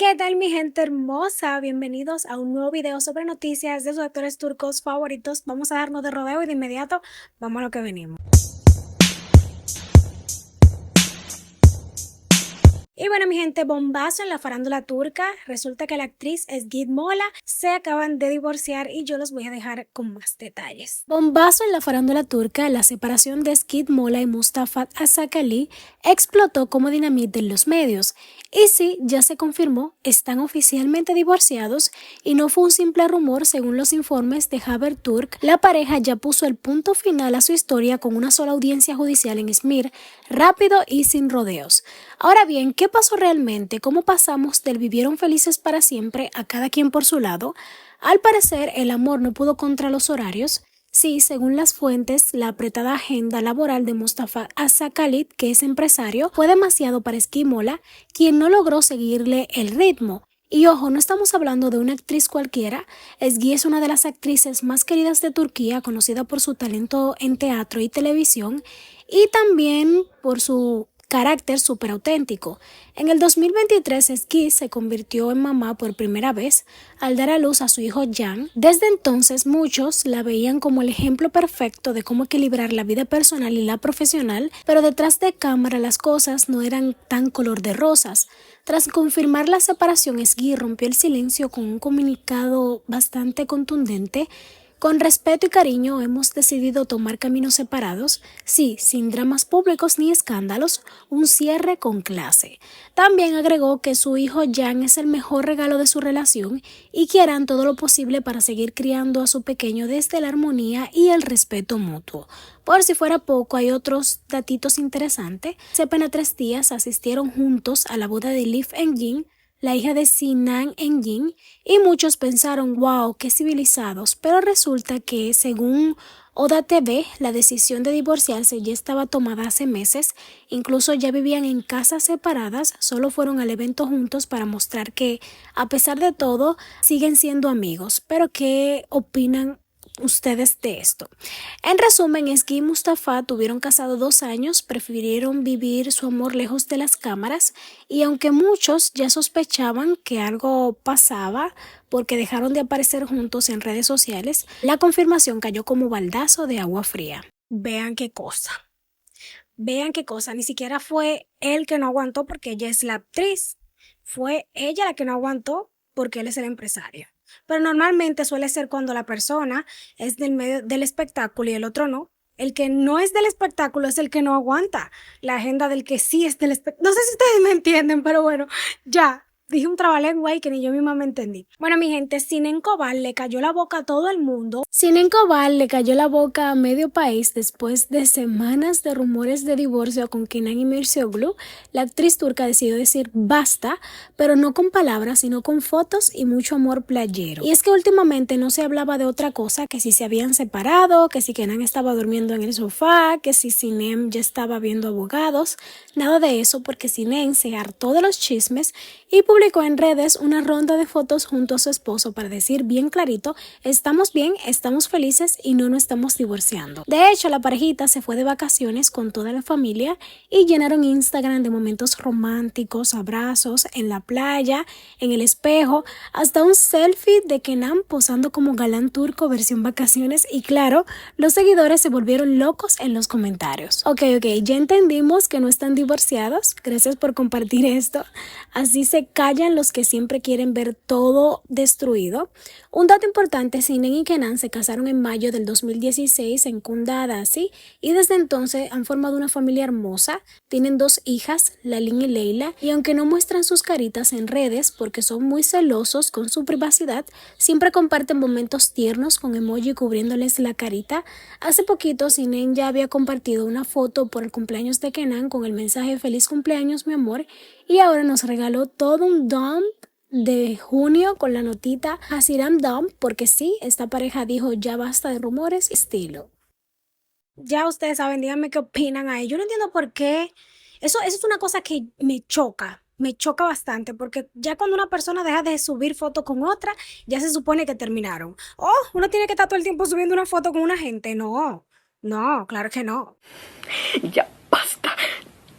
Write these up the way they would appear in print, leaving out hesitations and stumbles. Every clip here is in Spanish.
¿Qué tal mi gente hermosa? Bienvenidos a un nuevo video sobre noticias de sus actores turcos favoritos. Vamos a darnos de rodeo y de inmediato vamos a lo que venimos. Y bueno, mi gente, bombazo en la farándula turca. Resulta que la actriz Ezgi Mola se acaban de divorciar y yo los voy a dejar con más detalles. Bombazo en la farándula turca, la separación de Ezgi Mola y Mustafa Asakali explotó como dinamita en los medios. Y sí, ya se confirmó, están oficialmente divorciados y no fue un simple rumor según los informes de Haberturk. La pareja ya puso el punto final a su historia con una sola audiencia judicial en Izmir, rápido y sin rodeos. Ahora bien, ¿qué pasó realmente? ¿Cómo pasamos del vivieron felices para siempre a cada quien por su lado? Al parecer, el amor no pudo contra los horarios. Sí, según las fuentes, la apretada agenda laboral de Mustafa Asakalit, que es empresario, fue demasiado para Ezgi Mola, quien no logró seguirle el ritmo. Y ojo, no estamos hablando de una actriz cualquiera. Ezgi es una de las actrices más queridas de Turquía, conocida por su talento en teatro y televisión, y también por su carácter súper auténtico. En el 2023, Ezgi se convirtió en mamá por primera vez al dar a luz a su hijo Jan. Desde entonces, muchos la veían como el ejemplo perfecto de cómo equilibrar la vida personal y la profesional, pero detrás de cámara las cosas no eran tan color de rosas. Tras confirmar la separación, Ezgi rompió el silencio con un comunicado bastante contundente. Con respeto y cariño hemos decidido tomar caminos separados, sí, sin dramas públicos ni escándalos, un cierre con clase. También agregó que su hijo Jan es el mejor regalo de su relación y que harán todo lo posible para seguir criando a su pequeño desde la armonía y el respeto mutuo. Por si fuera poco, hay otros datitos interesantes. Hace apenas 3 días asistieron juntos a la boda de Liv Engin, la hija de Sinan Engin, y muchos pensaron, wow, qué civilizados, pero resulta que según Oda TV, la decisión de divorciarse ya estaba tomada hace meses, incluso ya vivían en casas separadas, solo fueron al evento juntos para mostrar que, a pesar de todo, siguen siendo amigos. Pero ¿qué opinan ustedes de esto? En resumen, Ezgi y Mustafa tuvieron casados 2 años, prefirieron vivir su amor lejos de las cámaras y aunque muchos ya sospechaban que algo pasaba porque dejaron de aparecer juntos en redes sociales, la confirmación cayó como baldazo de agua fría. Vean qué cosa, ni siquiera fue él que no aguantó porque ella es la actriz, fue ella la que no aguantó porque él es el empresario. Pero normalmente suele ser cuando la persona es del medio del espectáculo y el otro no. El que no es del espectáculo es el que no aguanta la agenda del que sí es del espectáculo. No sé si ustedes me entienden, pero bueno, ya. Dije un trabalengua y que ni yo misma me entendí. Bueno, mi gente, Sinen Cobal le cayó la boca a todo el mundo. Sinen Cobal le cayó la boca a medio país después de semanas de rumores de divorcio con Kenan Imircioglu. La actriz turca decidió decir basta, pero no con palabras, sino con fotos y mucho amor playero. Y es que últimamente no se hablaba de otra cosa, que si se habían separado, que si Kenan estaba durmiendo en el sofá, que si Sinem ya estaba viendo abogados. Nada de eso, porque Sinem se hartó de los chismes y publicó en redes una ronda de fotos junto a su esposo para decir bien clarito, estamos bien, estamos felices y no nos estamos divorciando. De hecho, la parejita se fue de vacaciones con toda la familia y llenaron Instagram de momentos románticos, abrazos en la playa, en el espejo, hasta un selfie de Kenan posando como galán turco versión vacaciones y claro, los seguidores se volvieron locos en los comentarios. Ok, ya entendimos que no están divorciados, gracias por compartir esto. Así se callan los que siempre quieren ver todo destruido. Un dato importante, Sinen y Kenan se casaron en mayo del 2016 en Kunda Adasi y desde entonces han formado una familia hermosa. Tienen 2 hijas, Lalin y Leila, y aunque no muestran sus caritas en redes porque son muy celosos con su privacidad, siempre comparten momentos tiernos con emoji cubriéndoles la carita. Hace poquito Sinen ya había compartido una foto por el cumpleaños de Kenan con el mensaje feliz cumpleaños mi amor y ahora nos regaló todo un dump de junio con la notita Hasiram Dump porque sí, esta pareja dijo ya basta de rumores, estilo. Ya ustedes saben, díganme qué opinan ahí. Yo no entiendo por qué. Eso es una cosa que me choca bastante, porque ya cuando una persona deja de subir fotos con otra, ya se supone que terminaron. Oh, uno tiene que estar todo el tiempo subiendo una foto con una gente. No, no, claro que no. Ya basta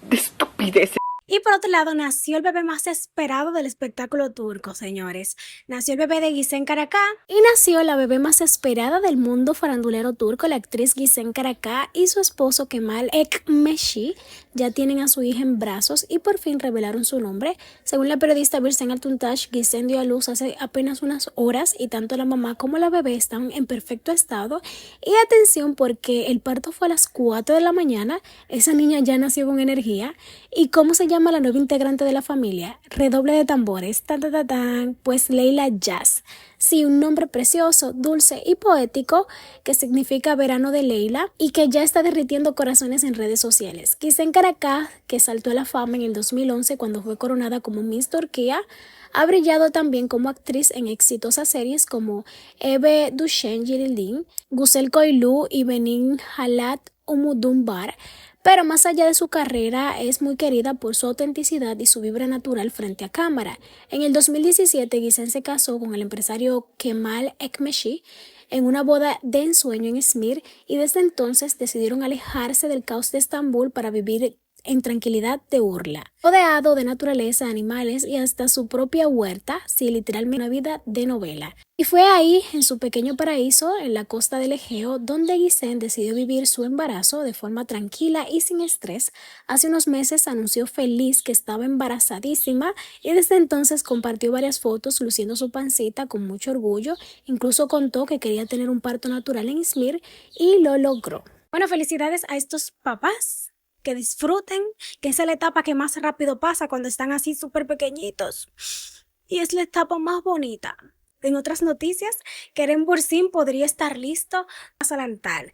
de estupideces. Y por otro lado, nació el bebé más esperado del espectáculo turco, señores. Nació el bebé de Gizem Karakağ y nació la bebé más esperada del mundo farandulero turco, la actriz Gizem Karakağ y su esposo Kemal Ekmeshi. Ya tienen a su hija en brazos y por fin revelaron su nombre. Según la periodista Birsen Altuntaş, Gizem dio a luz hace apenas unas horas y tanto la mamá como la bebé están en perfecto estado. Y atención porque el parto fue a las 4 de la mañana, esa niña ya nació con energía. ¿Y cómo se llama la nueva integrante de la familia? Redoble de tambores, tan, tan, tan, tan, pues Leila Jazz. Sí, un nombre precioso, dulce y poético que significa verano de Leila y que ya está derritiendo corazones en redes sociales. Gizem Karakağ, que saltó a la fama en el 2011 cuando fue coronada como Miss Turquía, ha brillado también como actriz en exitosas series como Eve Düşen Yıldızım, Güzel Koylu y Benim Halat Umudum Var. Pero más allá de su carrera, es muy querida por su autenticidad y su vibra natural frente a cámara. En el 2017, Gizem se casó con el empresario Kemal Ekmeshi en una boda de ensueño en Izmir y desde entonces decidieron alejarse del caos de Estambul para vivir en tranquilidad de Urla, rodeado de naturaleza, animales y hasta su propia huerta, sí, literalmente una vida de novela. Y fue ahí, en su pequeño paraíso, en la costa del Egeo, donde Gizem decidió vivir su embarazo de forma tranquila y sin estrés. Hace unos meses anunció feliz que estaba embarazadísima y desde entonces compartió varias fotos luciendo su pancita con mucho orgullo. Incluso contó que quería tener un parto natural en Izmir y lo logró. Bueno, felicidades a estos papás. Que disfruten, que esa es la etapa que más rápido pasa cuando están así súper pequeñitos. Y es la etapa más bonita. En otras noticias, Kerem Bürsin podría estar listo a adelantar.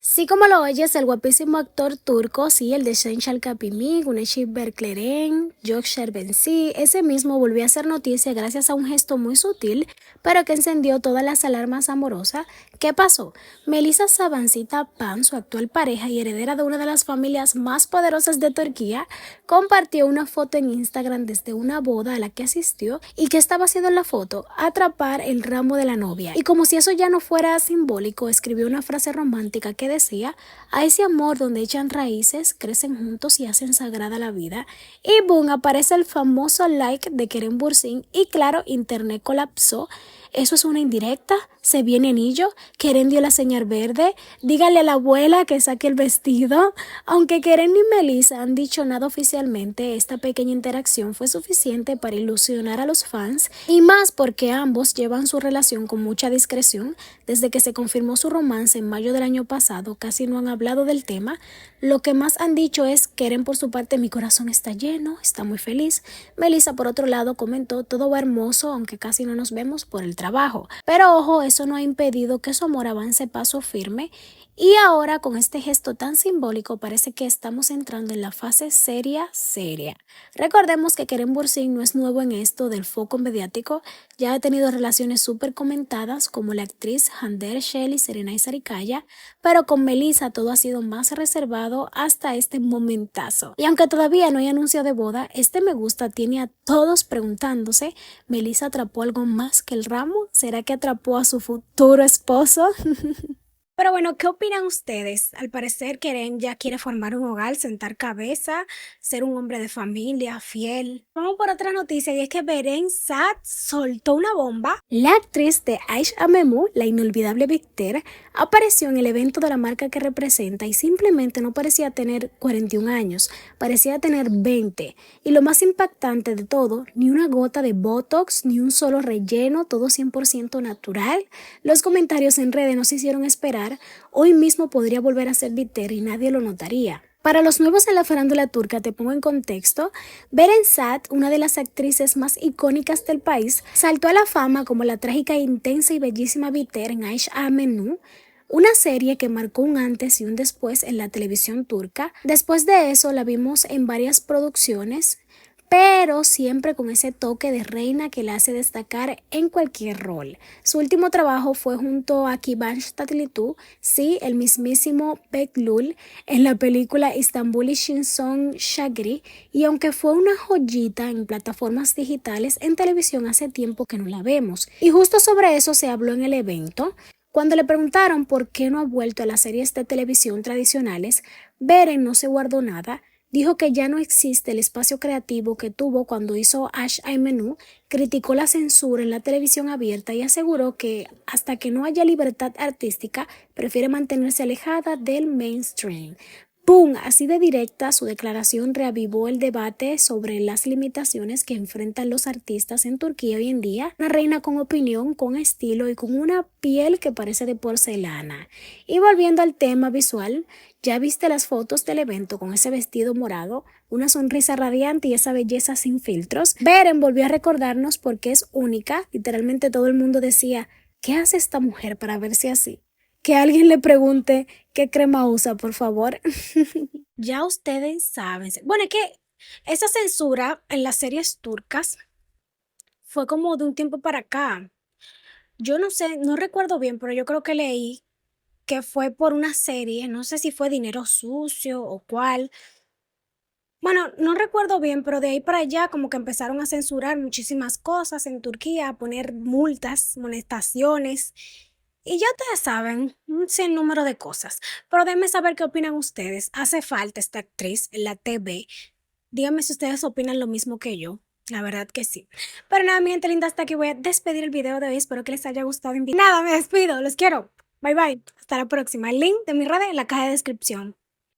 Sí, como lo oyes, el guapísimo actor turco, sí, el de Şencel Kapimi, Güneş Berkleren, Gökçer Bensi, ese mismo volvió a hacer noticia gracias a un gesto muy sutil, pero que encendió todas las alarmas amorosas. ¿Qué pasó? Melisa Sabancita Pan, su actual pareja y heredera de una de las familias más poderosas de Turquía, compartió una foto en Instagram desde una boda a la que asistió y que estaba haciendo en la foto atrapar el ramo de la novia. Y como si eso ya no fuera simbólico, escribió una frase romántica que decía: a ese amor donde echan raíces, crecen juntos y hacen sagrada la vida. Y boom, aparece el famoso like de Kerem Bürsin y claro, internet colapsó. ¿Eso es una indirecta? ¿Se viene anillo? ¿Kerem dio la señal verde? Dígale a la abuela que saque el vestido. Aunque Kerem ni Melissa han dicho nada oficialmente, esta pequeña interacción fue suficiente para ilusionar a los fans y más porque ambos llevan su relación con mucha discreción. Desde que se confirmó su romance en mayo del año pasado, casi no han hablado del tema. Lo que más han dicho es: Kerem por su parte, mi corazón está lleno, está muy feliz. Melissa por otro lado comentó: todo va hermoso, aunque casi no nos vemos por el trabajo. Pero ojo, eso no ha impedido que su amor avance paso firme y ahora con este gesto tan simbólico parece que estamos entrando en la fase seria. Recordemos que Kerem Bürsin no es nuevo en esto del foco mediático, ya ha tenido relaciones súper comentadas como la actriz Hande Erçel y Serenay Sarıkaya, pero con Melissa todo ha sido más reservado hasta este momentazo. Y aunque todavía no hay anuncio de boda, este me gusta tiene a todos preguntándose: ¿Melissa atrapó algo más que el ramo? ¿Será que atrapó a su futuro esposo? Pero bueno, ¿qué opinan ustedes? Al parecer Kerem ya quiere formar un hogar, sentar cabeza, ser un hombre de familia, fiel. Vamos por otra noticia y es que Beren Saat soltó una bomba. La actriz de Aish Amemu, la inolvidable Bihter, apareció en el evento de la marca que representa y simplemente no parecía tener 41 años, parecía tener 20. Y lo más impactante de todo, ni una gota de Botox, ni un solo relleno, todo 100% natural. Los comentarios en redes nos hicieron esperar. Hoy mismo podría volver a ser Bihter y nadie lo notaría. Para los nuevos en la farándula turca te pongo en contexto. Beren Saat, una de las actrices más icónicas del país, saltó a la fama como la trágica, intensa y bellísima Bihter en Aish Amenu, una serie que marcó un antes y un después en la televisión turca. Después de eso la vimos en varias producciones, pero siempre con ese toque de reina que la hace destacar en cualquier rol. Su último trabajo fue junto a Kıvanç Tatlıtuğ, sí, el mismísimo Behlül, en la película Istanbul Son Shagri, y aunque fue una joyita en plataformas digitales, en televisión hace tiempo que no la vemos. Y justo sobre eso se habló en el evento. Cuando le preguntaron por qué no ha vuelto a las series de televisión tradicionales, Beren no se guardó nada. dijo que ya no existe el espacio creativo que tuvo cuando hizo Ash I'm Menú, criticó la censura en la televisión abierta y aseguró que hasta que no haya libertad artística, prefiere mantenerse alejada del mainstream. ¡Pum! Así de directa, su declaración reavivó el debate sobre las limitaciones que enfrentan los artistas en Turquía hoy en día. Una reina con opinión, con estilo y con una piel que parece de porcelana. Y volviendo al tema visual, ¿ya viste las fotos del evento con ese vestido morado, una sonrisa radiante y esa belleza sin filtros? Beren volvió a recordarnos por qué es única. Literalmente todo el mundo decía, ¿qué hace esta mujer para verse así? Que alguien le pregunte qué crema usa, por favor. Ya ustedes saben. Bueno, es que esa censura en las series turcas fue como de un tiempo para acá. Yo no sé, no recuerdo bien, pero yo creo que leí que fue por una serie, no sé si fue Dinero Sucio o cuál. Bueno, no recuerdo bien, pero de ahí para allá como que empezaron a censurar muchísimas cosas en Turquía, a poner multas, amonestaciones. Y ya ustedes saben, un sinnúmero de cosas. Pero déjenme saber qué opinan ustedes. ¿Hace falta esta actriz en la TV? Díganme si ustedes opinan lo mismo que yo. La verdad que sí. Pero nada, mi gente linda, hasta aquí voy a despedir el video de hoy. Espero que les haya gustado. Nada, me despido. Los quiero. Bye bye. Hasta la próxima. El link de mi red en la caja de descripción.